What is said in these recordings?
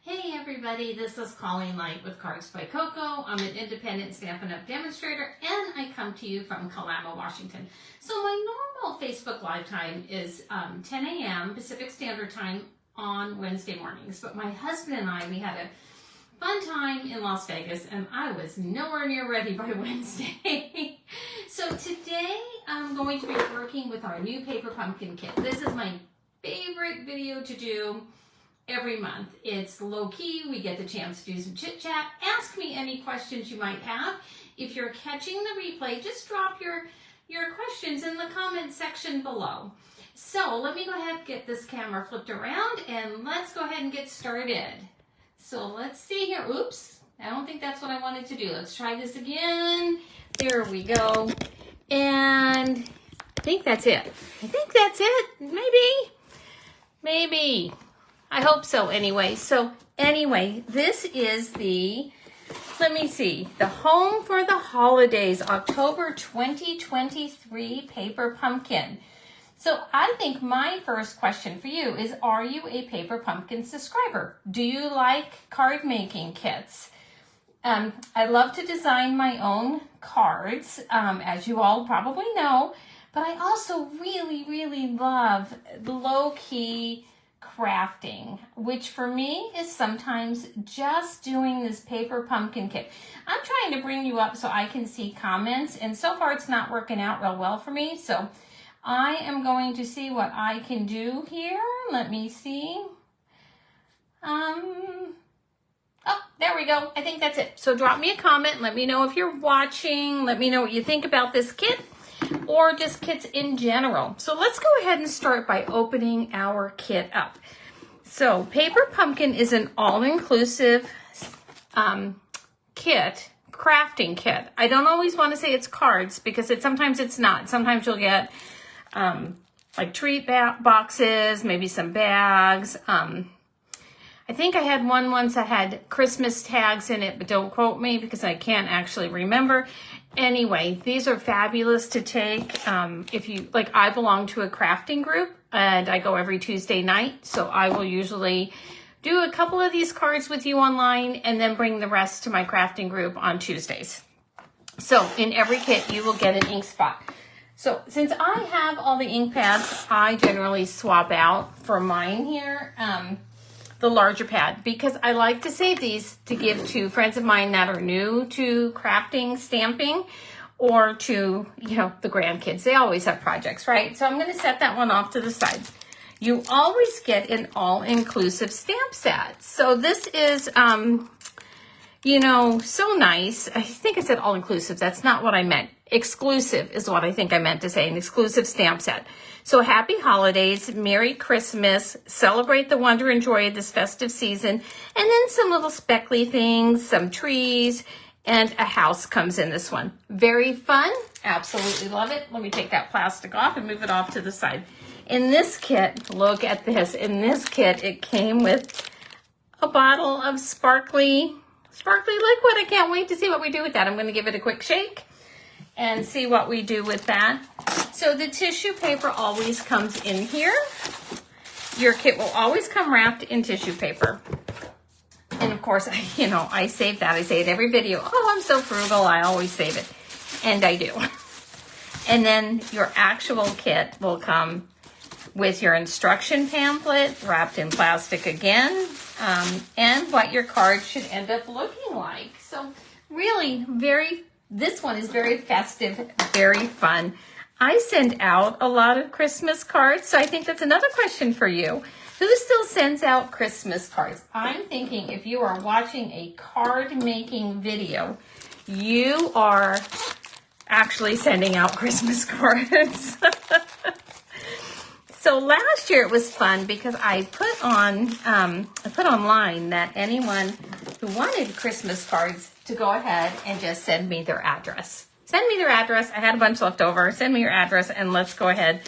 Hey everybody, this is Colleen Light with Cards by Coco. I'm an independent Stampin' Up! Demonstrator and I come to you from Kalama, Washington. So my normal Facebook Live time is 10 a.m. Pacific Standard Time on Wednesday mornings. But my husband and I, we had a fun time in Las Vegas and I was nowhere near ready by Wednesday. So today I'm going to be working with our new paper pumpkin kit. This is my favorite video to do every month. It's low-key. We get the chance to do some chit-chat. Ask me any questions you might have. If you're catching the replay, just drop your questions in the comment section below. So let me go ahead and get this camera flipped around and let's go ahead and get started. So let's see here. Oops, I don't think that's what I wanted to do. Let's try this again. There we go. And I think that's it. Maybe. I hope so anyway. So anyway, this is the Home for the Holidays, October 2023 paper pumpkin. So I think my first question for you is, are you a paper pumpkin subscriber? Do you like card making kits? I love to design my own cards, as you all probably know, but I also really love low-key crafting, which for me is sometimes just doing this paper pumpkin kit. I'm trying to bring you up so I can see comments, and so far it's not working out real well for me, so I am going to see what I can do here. Let me see. Oh, there we go. I think that's it. So drop me a comment. Let me know if you're watching. Let me know what you think about this kit or just kits in general. So let's go ahead and start by opening our kit up. So paper pumpkin is an all-inclusive kit, crafting kit. I don't always want to say it's cards because sometimes it's not. Sometimes you'll get like treat boxes, maybe some bags. I think I had one once that had Christmas tags in it, but don't quote me because I can't actually remember. Anyway, these are fabulous to take. If you, like, I belong to a crafting group and I go every Tuesday night. So I will usually do a couple of these cards with you online and then bring the rest to my crafting group on Tuesdays. So in every kit, you will get an ink spot. So since I have all the ink pads, I generally swap out for mine here the larger pad because I like to save these to give to friends of mine that are new to crafting, stamping, or to, the grandkids. They always have projects, right? So I'm going to set that one off to the side. You always get an all-inclusive stamp set. So this is, so nice. I think I said all-inclusive. That's not what I meant. Exclusive is what I think I meant to say, an exclusive stamp set. So happy holidays, Merry Christmas, celebrate the wonder and joy of this festive season, and then some little speckly things, some trees, and a house comes in this one. Very fun, absolutely love it. Let me take that plastic off and move it off to the side. In this kit, look at this. In this kit, it came with a bottle of sparkly liquid. I can't wait to see what we do with that. I'm going to give it a quick shake and see what we do with that. So the tissue paper always comes in here. Your kit will always come wrapped in tissue paper. And of course, I save that. I say it every video. Oh, I'm so frugal. I always save it. And I do. And then your actual kit will come with your instruction pamphlet wrapped in plastic again, and what your card should end up looking like. So really this one is very festive, very fun. I send out a lot of Christmas cards, so I think that's another question for you. Who still sends out Christmas cards? I'm thinking if you are watching a card making video, you are actually sending out Christmas cards. So last year it was fun because I put online that anyone who wanted Christmas cards to go ahead and just send me their address. Send me their address. I had a bunch left over. Send me your address and let's go ahead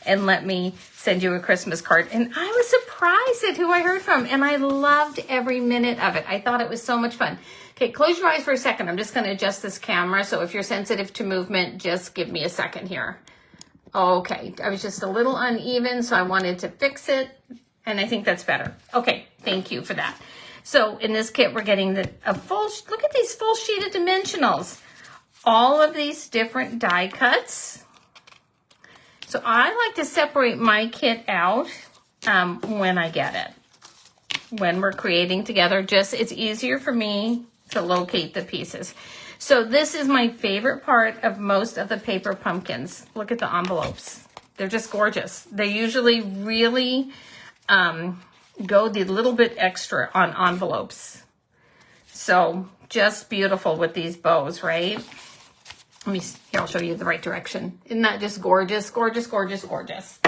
and let me send you a Christmas card. And I was surprised at who I heard from and I loved every minute of it. I thought it was so much fun. Okay, close your eyes for a second. I'm just going to adjust this camera. So if you're sensitive to movement, just give me a second here. Okay, I was just a little uneven, so I wanted to fix it, and I think that's better. Okay, thank you for that. So in this kit, we're getting a full, look at these full sheet of dimensionals. All of these different die cuts. So I like to separate my kit out when I get it. When we're creating together, it's easier for me to locate the pieces. So this is my favorite part of most of the paper pumpkins. Look at the envelopes. They're just gorgeous. They usually really go the little bit extra on envelopes. So just beautiful with these bows, right? Here, I'll show you the right direction. Isn't that just gorgeous, gorgeous, gorgeous, gorgeous?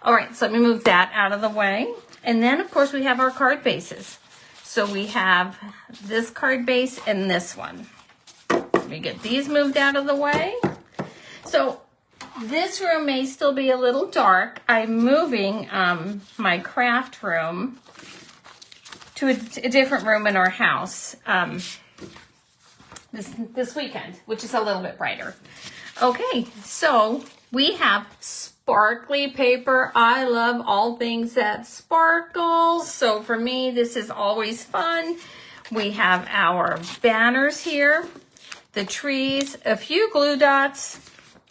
All right, so let me move that out of the way. And then, of course, we have our card bases. So we have this card base and this one. Let me get these moved out of the way. So this room may still be a little dark. I'm moving my craft room to a different room in our house. This weekend, which is a little bit brighter. Okay, so we have sparkly paper. I love all things that sparkle. So for me, this is always fun. We have our banners here, the trees, a few glue dots,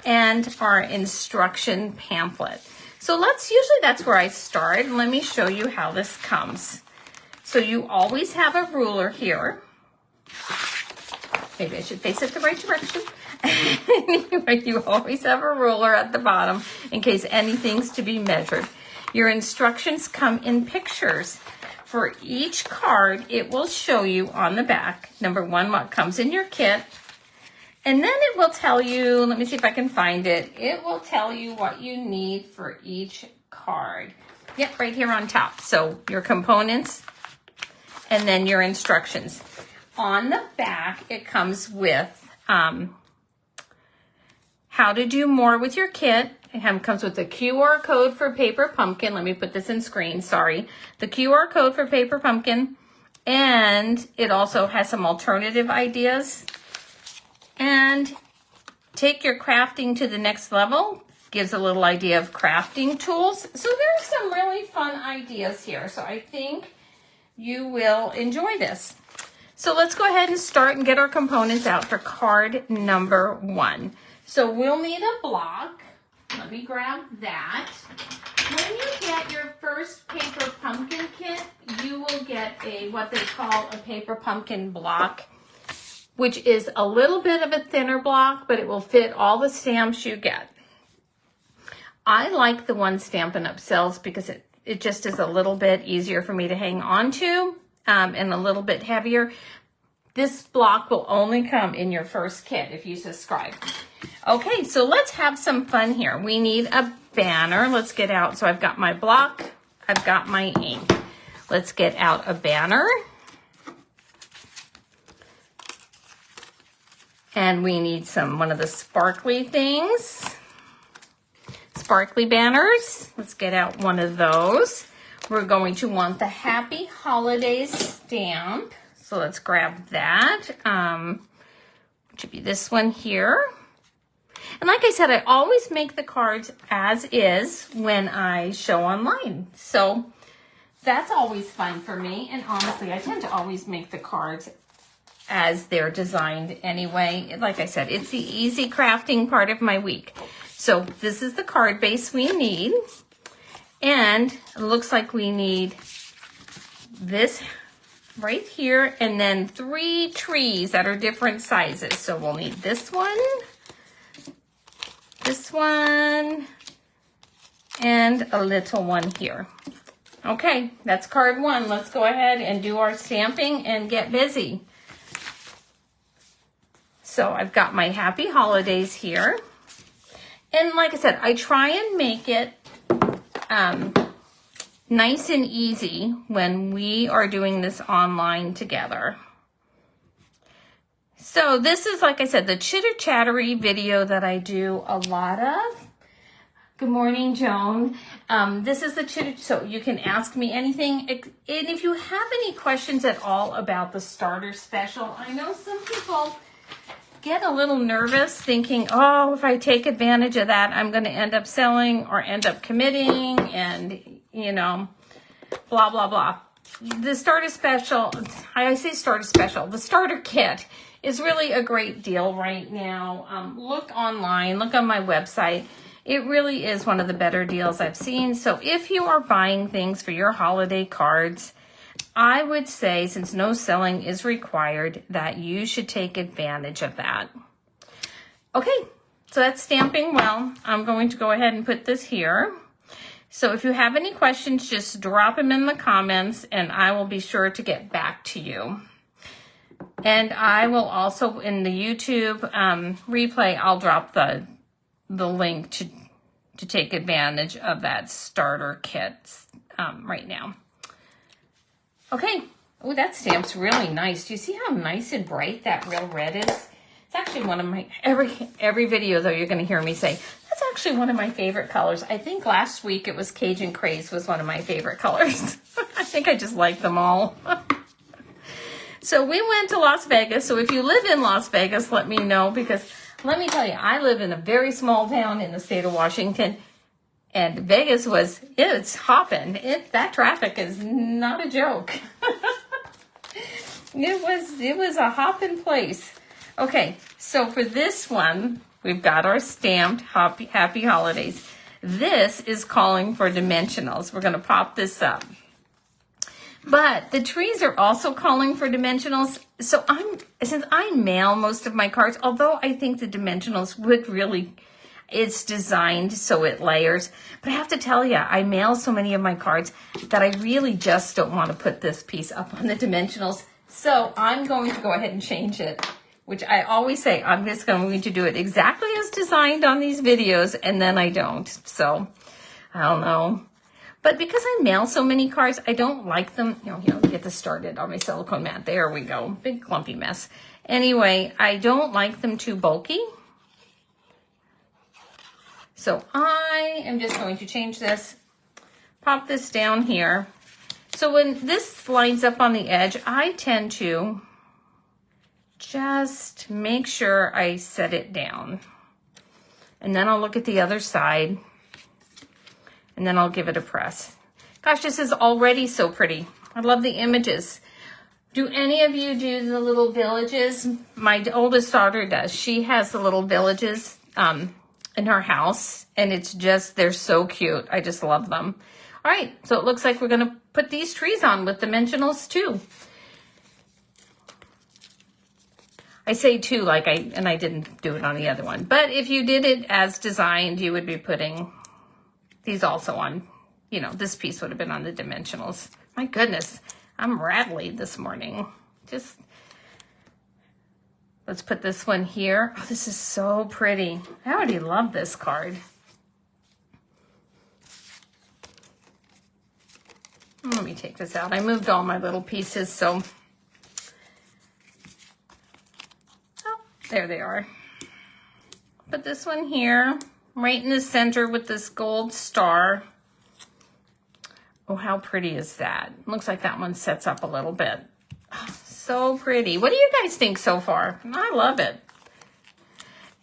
and our instruction pamphlet. So usually that's where I start. And let me show you how this comes. So you always have a ruler here. Maybe I should face it the right direction. Anyway, you always have a ruler at the bottom in case anything's to be measured. Your instructions come in pictures. For each card, it will show you on the back, number one, what comes in your kit. And then it will tell you, let me see if I can find it. It will tell you what you need for each card. Yep, right here on top. So your components and then your instructions. On the back, it comes with how to do more with your kit. It comes with the QR code for Paper Pumpkin. Let me put this in screen, sorry. The QR code for Paper Pumpkin. And it also has some alternative ideas. And take your crafting to the next level. Gives a little idea of crafting tools. So there's some really fun ideas here. So I think you will enjoy this. So let's go ahead and start and get our components out for card number one. So we'll need a block. Let me grab that. When you get your first paper pumpkin kit, you will get what they call a paper pumpkin block, which is a little bit of a thinner block, but it will fit all the stamps you get. I like the one Stampin' Up! Sells because it just is a little bit easier for me to hang on to. And a little bit heavier. This block will only come in your first kit if you subscribe. Okay, so let's have some fun here. We need a banner. Let's get out. So I've got my block. I've got my ink. Let's get out a banner. And we need one of the sparkly things. Sparkly banners. Let's get out one of those. We're going to want the Happy Holidays stamp. So let's grab that. Which would be this one here. And like I said, I always make the cards as is when I show online. So that's always fun for me. And honestly, I tend to always make the cards as they're designed anyway. Like I said, it's the easy crafting part of my week. So this is the card base we need. And it looks like we need this right here and then 3 trees that are different sizes. So we'll need this one, and a little one here. Okay, that's card one. Let's go ahead and do our stamping and get busy. So I've got my Happy Holidays here. And like I said, I try and make it nice and easy when we are doing this online together. So this is, like I said, the chitter-chattery video that I do a lot of. Good morning, Joan. This is the chitter, so you can ask me anything. And if you have any questions at all about the starter special, I know some people get a little nervous thinking, oh, if I take advantage of that, I'm going to end up selling or end up committing and, you know, blah, blah, blah. the starter special, I say starter special, the starter kit is really a great deal right now. Look online, look on my website. It really is one of the better deals I've seen. So if you are buying things for your holiday cards, I would say, since no selling is required, that you should take advantage of that. Okay, so that's stamping well. I'm going to go ahead and put this here. So if you have any questions, just drop them in the comments and I will be sure to get back to you. And I will also, in the YouTube replay, I'll drop the link to take advantage of that starter kit right now. Okay. Oh, that stamp's really nice. Do you see how nice and bright that real red is? It's actually one of my, every video though, you're going to hear me say, that's actually one of my favorite colors. I think last week it was Cajun Craze was one of my favorite colors. I think I just like them all. So we went to Las Vegas. So if you live in Las Vegas, let me know, because let me tell you, I live in a very small town in the state of Washington, and Vegas it's hopping. That traffic is not a joke. It was a hopping place. Okay, so for this one, we've got our stamped Happy Holidays. This is calling for dimensionals. We're going to pop this up. But the trees are also calling for dimensionals. So since I mail most of my cards, although I think the dimensionals would really, it's designed so it layers. But I have to tell you, I mail so many of my cards that I really just don't want to put this piece up on the dimensionals. So I'm going to go ahead and change it, which I always say, I'm just going to do it exactly as designed on these videos, and then I don't. So I don't know. But because I mail so many cards, I don't like them. Here, let me get this started on my silicone mat. There we go. Big clumpy mess. Anyway, I don't like them too bulky. So I am just going to change this, pop this down here. So when this lines up on the edge, I tend to just make sure I set it down. And then I'll look at the other side. And then I'll give it a press. Gosh, this is already so pretty. I love the images. Do any of you do the little villages? My oldest daughter does. She has the little villages in her house, and it's just, they're so cute. I just love them. All right, so it looks like we're gonna put these trees on with dimensionals too. I say two, and I didn't do it on the other one. But if you did it as designed, you would be putting these also on, this piece would have been on the dimensionals. My goodness, I'm rattly this morning. Let's put this one here. Oh, this is so pretty. I already love this card. Let me take this out. I moved all my little pieces, so. Oh, there they are. Put this one here. Right in the center with this gold star. Oh, how pretty is that? Looks like that one sets up a little bit. Oh, so pretty. What do you guys think so far? I love it.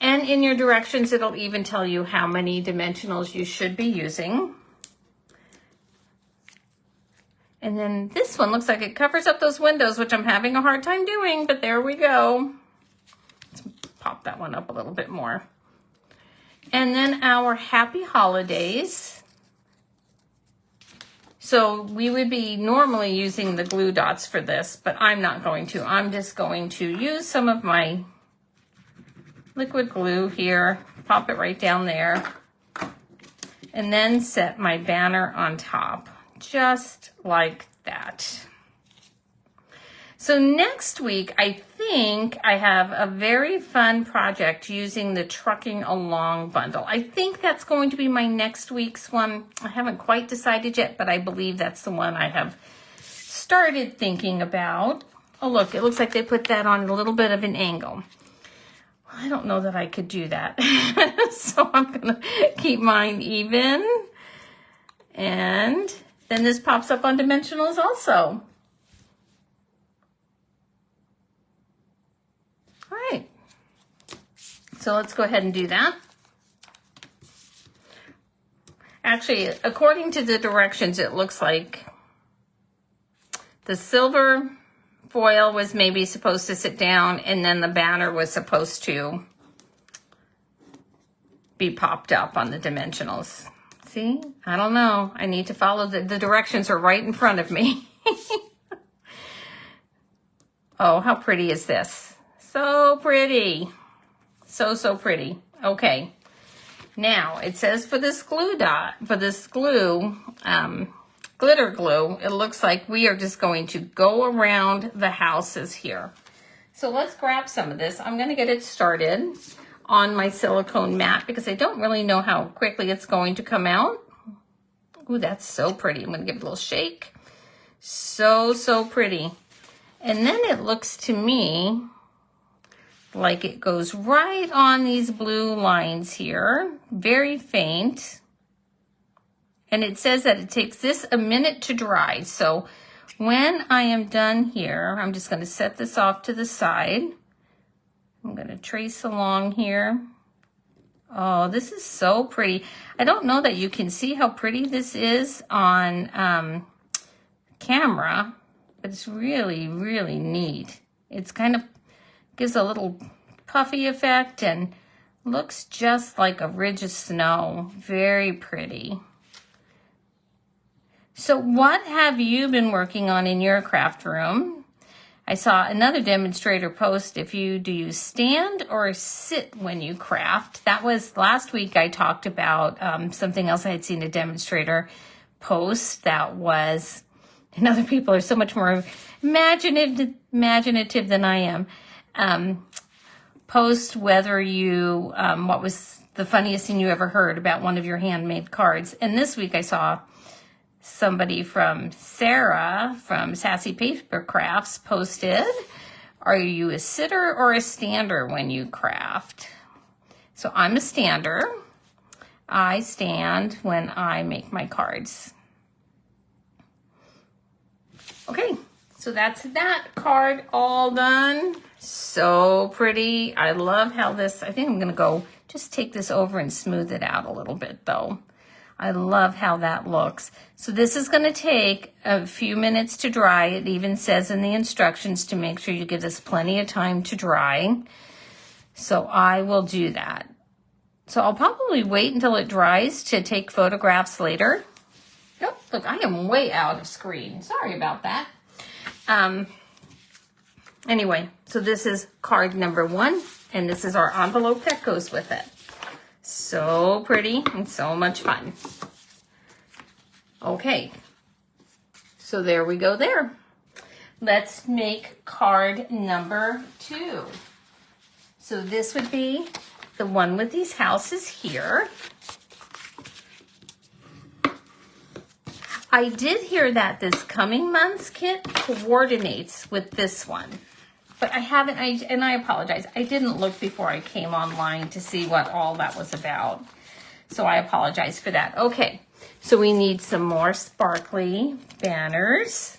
And in your directions, it'll even tell you how many dimensionals you should be using. And then this one looks like it covers up those windows, which I'm having a hard time doing, but there we go. Let's pop that one up a little bit more. And then our Happy Holidays. So we would be normally using the glue dots for this, but I'm not going to. I'm just going to use some of my liquid glue here, pop it right down there, and then set my banner on top, just like that. So next week, I think I have a very fun project using the Trucking Along bundle. I think that's going to be my next week's one. I haven't quite decided yet, but I believe that's the one I have started thinking about. Oh, look, it looks like they put that on a little bit of an angle. I don't know that I could do that. So I'm going to keep mine even. And then this pops up on dimensionals also. All right, so let's go ahead and do that. Actually, according to the directions, it looks like the silver foil was maybe supposed to sit down, and then the banner was supposed to be popped up on the dimensionals. See, I don't know. I need to follow the directions are right in front of me. Oh, how pretty is this? So pretty. So pretty. Okay. Now, it says for this glue dot, for this glue, glitter glue, it looks like we are just going to go around the houses here. So let's grab some of this. I'm going to get it started on my silicone mat because I don't really know how quickly it's going to come out. Ooh, that's so pretty. I'm going to give it a little shake. So pretty. And then it looks to me like it goes right on these blue lines here, very faint. And it says that it takes this a minute to dry. So when I am done here, I'm just going to set this off to the side. I'm going to trace along here. Oh, this is so pretty. I don't know that you can see how pretty this is on camera, but it's really neat. It's kind of gives a little puffy effect and looks just like a ridge of snow. Very pretty. So what have you been working on in your craft room? I saw another demonstrator post, do you stand or sit when you craft? That was last week. I talked about something else I had seen a demonstrator post that was, and other people are so much more imaginative than I am. Post whether you, what was the funniest thing you ever heard about one of your handmade cards. And this week I saw somebody from Sarah from Sassy Paper Crafts posted, are you a sitter or a stander when you craft? So I'm a stander. I stand when I make my cards. Okay, so that's that card all done. So pretty. I love how this, I think I'm going to go just take this over and smooth it out a little bit though. I love how that looks. So this is going to take a few minutes to dry. It even says in the instructions to make sure you give this plenty of time to dry. So I will do that. So I'll probably wait until it dries to take photographs later. Oh, look, I am way out of screen. Sorry about that. Anyway, so this is card number 1, and this is our envelope that goes with it. So pretty and so much fun. Okay, so there we go there. Let's make card number 2. So this would be the one with these houses here. I did hear that this coming month's kit coordinates with this one, but I haven't, and I apologize. I didn't look before I came online to see what all that was about. So I apologize for that. Okay, so we need some more sparkly banners.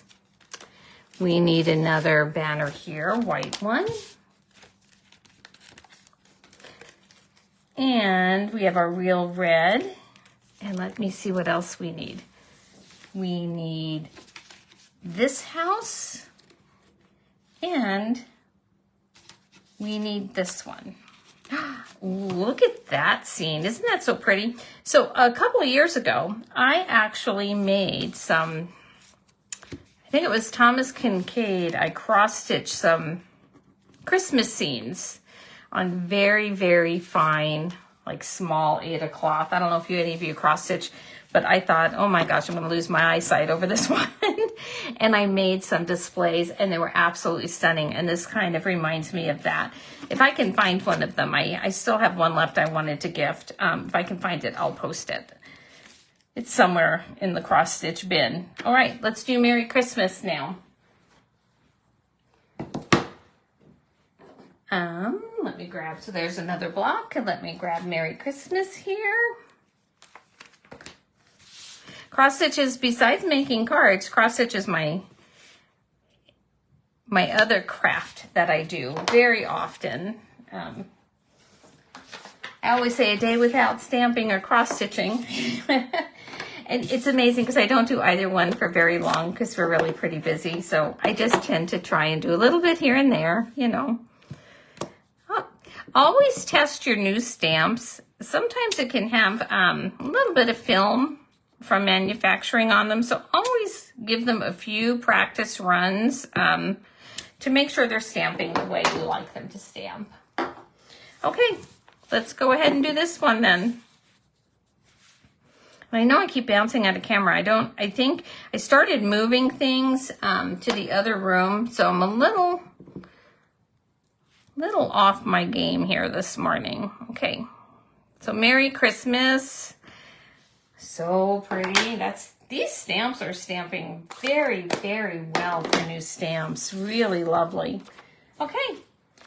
We need another banner here, white one. And we have our real red. And let me see what else we need. We need this house, and we need this one. Look at that scene. Isn't that so pretty? So a couple of years ago, I actually made some, I think it was Thomas Kincaid. I cross-stitched some Christmas scenes on very fine, like small Aida cloth. I don't know if any of you cross-stitch, but I thought, oh my gosh, I'm going to lose my eyesight over this one. And I made some displays, and they were absolutely stunning. And this kind of reminds me of that. If I can find one of them, I still have one left I wanted to gift. If I can find it, I'll post it. It's somewhere in the cross-stitch bin. All right, let's do Merry Christmas now. Let me grab, so there's another block, and let me grab Merry Christmas here. Cross stitches, besides making cards, cross stitch is my other craft that I do very often. I always say a day without stamping or cross stitching And it's amazing because I don't do either one for very long because we're really pretty busy. So I just tend to try and do a little bit here and there, you know. Always test your new stamps. Sometimes it can have a little bit of film from manufacturing on them. So always give them a few practice runs to make sure they're stamping the way you like them to stamp. Okay, let's go ahead and do this one then. I know I keep bouncing out of camera. I think I started moving things to the other room, so I'm a little off my game here this morning. Okay, so Merry Christmas. So pretty. These stamps are stamping very, very well for new stamps. Really lovely. Okay,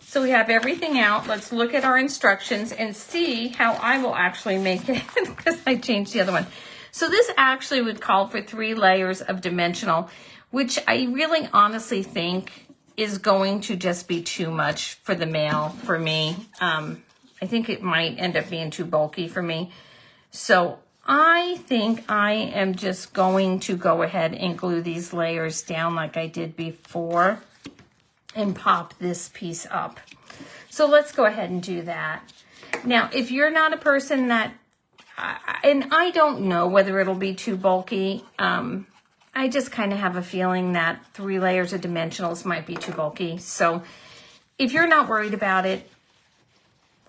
so we have everything out. Let's look at our instructions and see how I will actually make it because I changed the other one. So this actually would call for 3 layers of dimensional, which I really honestly think is going to just be too much for the mail for me. I think it might end up being too bulky for me. So I think I am just going to go ahead and glue these layers down like I did before and pop this piece up. So let's go ahead and do that. Now, if you're not a person that, and I don't know whether it'll be too bulky, I just kind of have a feeling that 3 layers of dimensionals might be too bulky. So if you're not worried about it,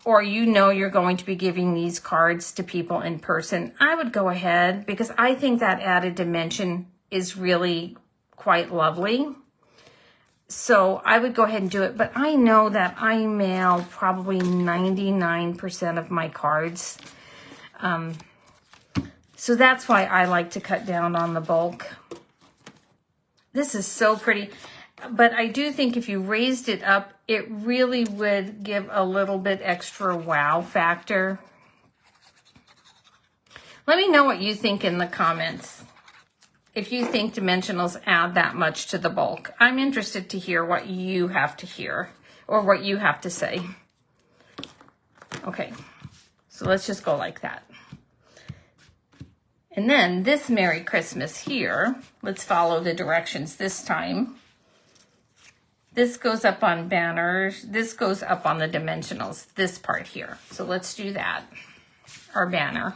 or you know you're going to be giving these cards to people in person, I would go ahead because I think that added dimension is really quite lovely. So I would go ahead and do it, but I know that I mail probably 99% of my cards. So that's why I like to cut down on the bulk. This is so pretty. But I do think if you raised it up, it really would give a little bit extra wow factor. Let me know what you think in the comments. If you think dimensionals add that much to the bulk. I'm interested to hear what you have to hear or what you have to say. Okay, so let's just go like that. And then this Merry Christmas here, let's follow the directions this time. This goes up on banners. This goes up on the dimensionals, this part here. So let's do that, our banner.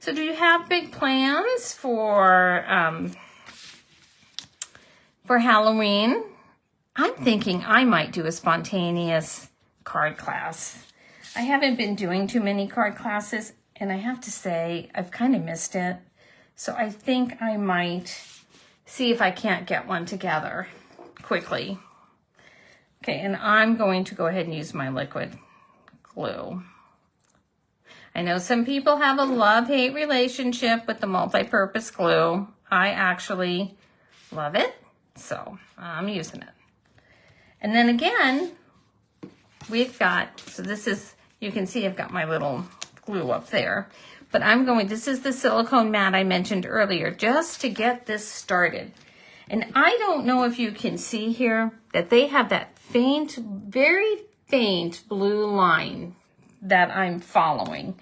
So do you have big plans for Halloween? I'm thinking I might do a spontaneous card class. I haven't been doing too many card classes, and I have to say, I've kind of missed it. So I think I might see if I can't get one together quickly. Okay, and I'm going to go ahead and use my liquid glue. I know some people have a love-hate relationship with the multi-purpose glue. I actually love it, so I'm using it. And then again, we've got, so this is, you can see I've got my little glue up there, but this is the silicone mat I mentioned earlier, just to get this started. And I don't know if you can see here that they have that faint, very faint blue line that I'm following.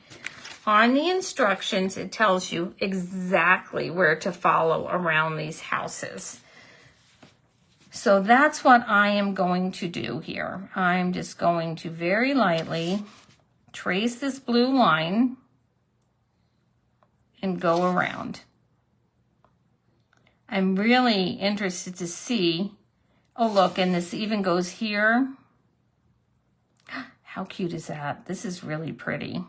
On the instructions, it tells you exactly where to follow around these houses. So that's what I am going to do here. I'm just going to very lightly trace this blue line and go around. I'm really interested to see, oh look, and this even goes here. How cute is that? This is really pretty.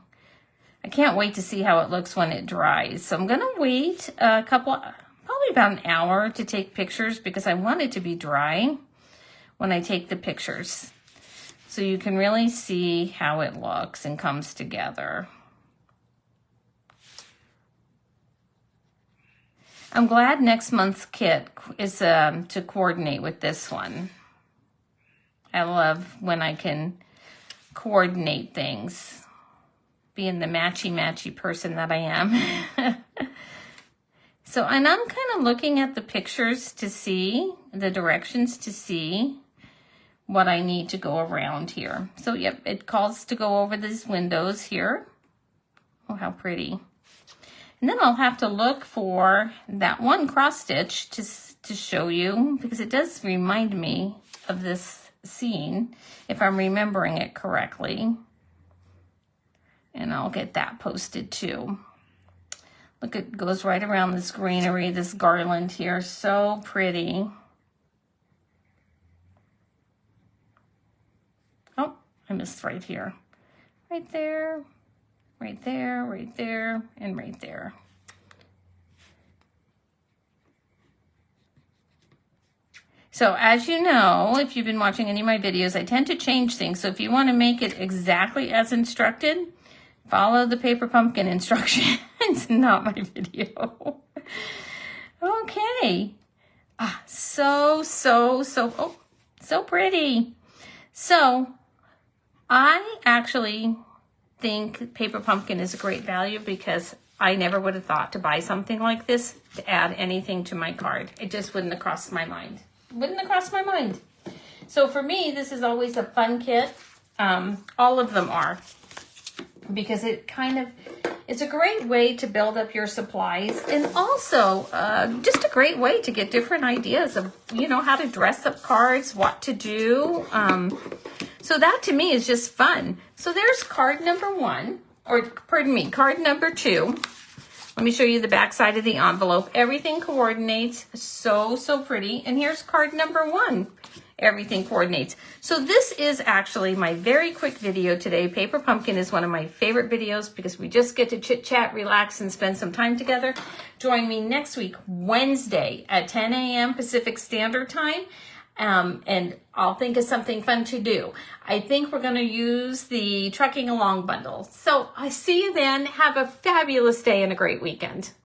I can't wait to see how it looks when it dries. So I'm gonna wait a couple, probably about an hour to take pictures because I want it to be dry when I take the pictures. So you can really see how it looks and comes together. I'm glad next month's kit is to coordinate with this one. I love when I can coordinate things, being the matchy-matchy person that I am. So, and I'm kind of looking at the pictures to see, the directions to see what I need to go around here. So yep, it calls to go over these windows here. Oh, how pretty. And then I'll have to look for that one cross stitch to show you, because it does remind me of this scene, if I'm remembering it correctly. And I'll get that posted too. Look, it goes right around this greenery, this garland here. So pretty. Oh, I missed right here. Right there, right there, right there, and right there. So as you know, if you've been watching any of my videos, I tend to change things. So if you want to make it exactly as instructed, follow the paper pumpkin instructions, not my video. Okay. Ah, so pretty. So I actually think paper pumpkin is a great value, because I never would have thought to buy something like this to add anything to my card. It just wouldn't have crossed my mind. Wouldn't have crossed my mind. So for me, this is always a fun kit. All of them are, because it's a great way to build up your supplies, and also just a great way to get different ideas of, how to dress up cards, what to do. So that to me is just fun. So there's card number 1, or pardon me, card number 2. Let me show you the back side of the envelope. Everything coordinates so pretty. And here's card number 1. Everything coordinates. So this is actually my very quick video today. Paper Pumpkin is one of my favorite videos, because we just get to chit chat, relax, and spend some time together. Join me next week, Wednesday at 10 a.m. Pacific Standard Time. And I'll think of something fun to do. I think we're going to use the Trucking Along bundle. So I see you then. Have a fabulous day and a great weekend.